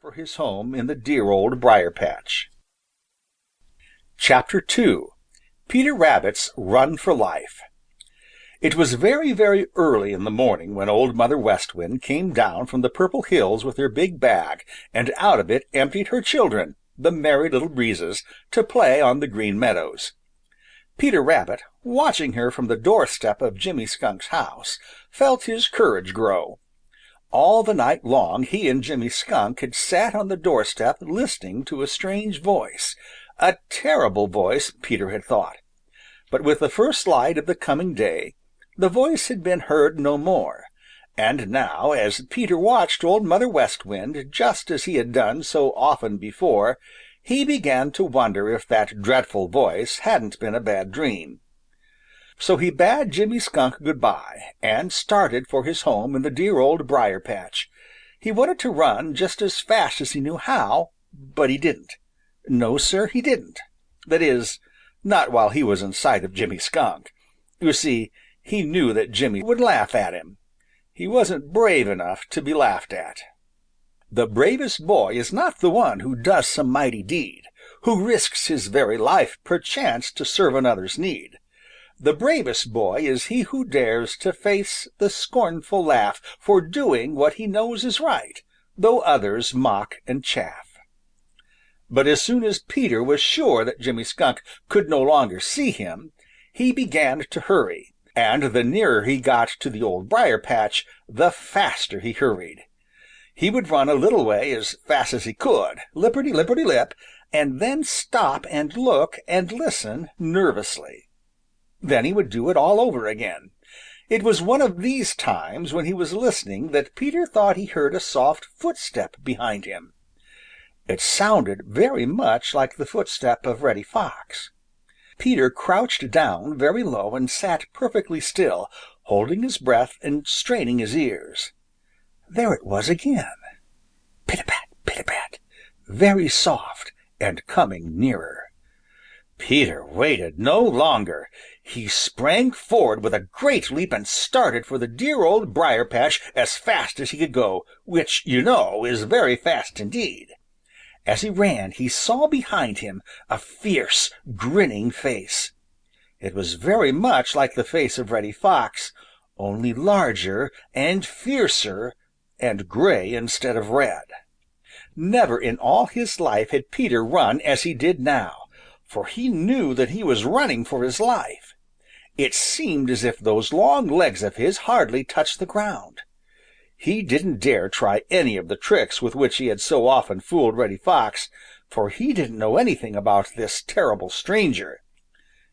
for his home in the dear Old Briar-patch. Chapter II. Peter Rabbit's Run for Life. It was very, very early in the morning when Old Mother West Wind came down from the Purple Hills with her big bag, and out of it emptied her children, the Merry Little Breezes, to play on the Green Meadows. Peter Rabbit, watching her from the doorstep of Jimmy Skunk's house, felt his courage grow. All the night long he and Jimmy Skunk had sat on the doorstep listening to a strange voice, a terrible voice, Peter had thought. But with the first light of the coming day, the voice had been heard no more, and now, as Peter watched Old Mother West Wind just as he had done so often before, he began to wonder if that dreadful voice hadn't been a bad dream. So he bade Jimmy Skunk good-by and started for his home in the dear Old Briar-patch. He wanted to run just as fast as he knew how, but he didn't. No, Sir, he didn't. That is, not while he was in sight of Jimmy Skunk. You see, he knew that Jimmy would laugh at him. He wasn't brave enough to be laughed at. The bravest boy is not the one who does some mighty deed, who risks his very life perchance to serve another's need. The bravest boy is he who dares to face the scornful laugh for doing what he knows is right, though others mock and chaff. But as soon as Peter was sure that Jimmy Skunk could no longer see him, he began to hurry, and the nearer he got to the Old Briar-patch, the faster he hurried. He would run a little way as fast as he could, lipperty-lipperty-lip, and then stop and look and listen nervously. Then he would do it all over again. It was one of these times when he was listening that Peter thought he heard a soft footstep behind him. It sounded very much like the footstep of Reddy Fox. Peter crouched down very low and sat perfectly still, holding his breath and straining his ears. There it was again. Pit-a-pat, pit-a-pat, very soft and coming nearer. Peter waited no longer. He sprang forward with a great leap and started for the dear Old Briar-patch as fast as he could go, which, you know, is very fast indeed. As he ran, he saw behind him a fierce, grinning face. It was very much like the face of Reddy Fox, only larger and fiercer and gray instead of red. Never in all his life had Peter run as he did now, for he knew that he was running for his life. It seemed as if those long legs of his hardly touched the ground. He didn't dare try any of the tricks with which he had so often fooled Reddy Fox, for he didn't know anything about this terrible stranger.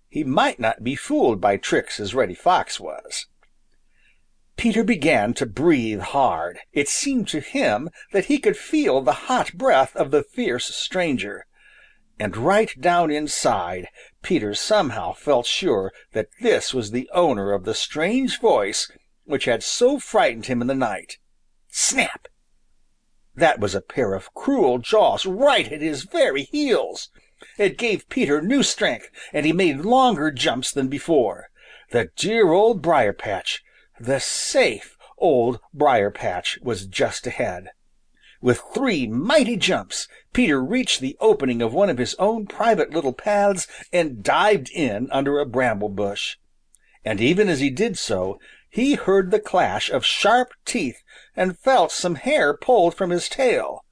He might not be fooled by tricks as Reddy Fox was. Peter began to breathe hard. It seemed to him that he could feel the hot breath of the fierce stranger. And right down inside, Peter somehow felt sure that this was the owner of the strange voice which had so frightened him in the night. Snap! That was a pair of cruel jaws right at his very heels. It gave Peter new strength, and he made longer jumps than before. The dear Old Briar-patch, the safe Old Briar-patch, was just ahead. With 3 mighty jumps, Peter reached the opening of one of his own private little paths and dived in under a bramble bush. And even as he did so, he heard the clash of sharp teeth and felt some hair pulled from his tail.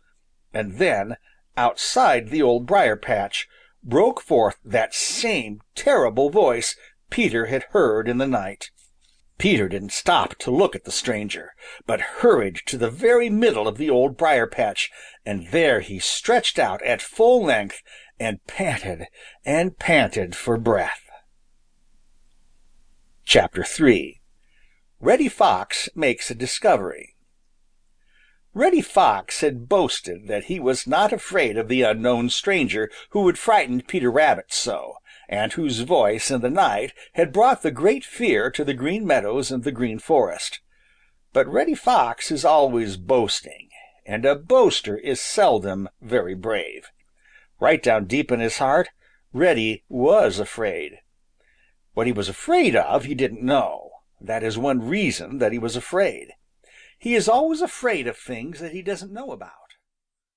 And then, outside the Old Briar-patch, broke forth that same terrible voice Peter had heard in the night. Peter didn't stop to look at the stranger, but hurried to the very middle of the Old Briar-patch, and there he stretched out at full length and panted for breath. Chapter 3. Reddy Fox Makes a Discovery. Reddy Fox had boasted that he was not afraid of the unknown stranger who had frightened Peter Rabbit so, and whose voice in the night had brought the great fear to the Green Meadows and the Green Forest. But Reddy Fox is always boasting, and a boaster is seldom very brave. Right down deep in his heart, Reddy was afraid. What he was afraid of he didn't know. That is one reason that he was afraid. He is always afraid of things that he doesn't know about.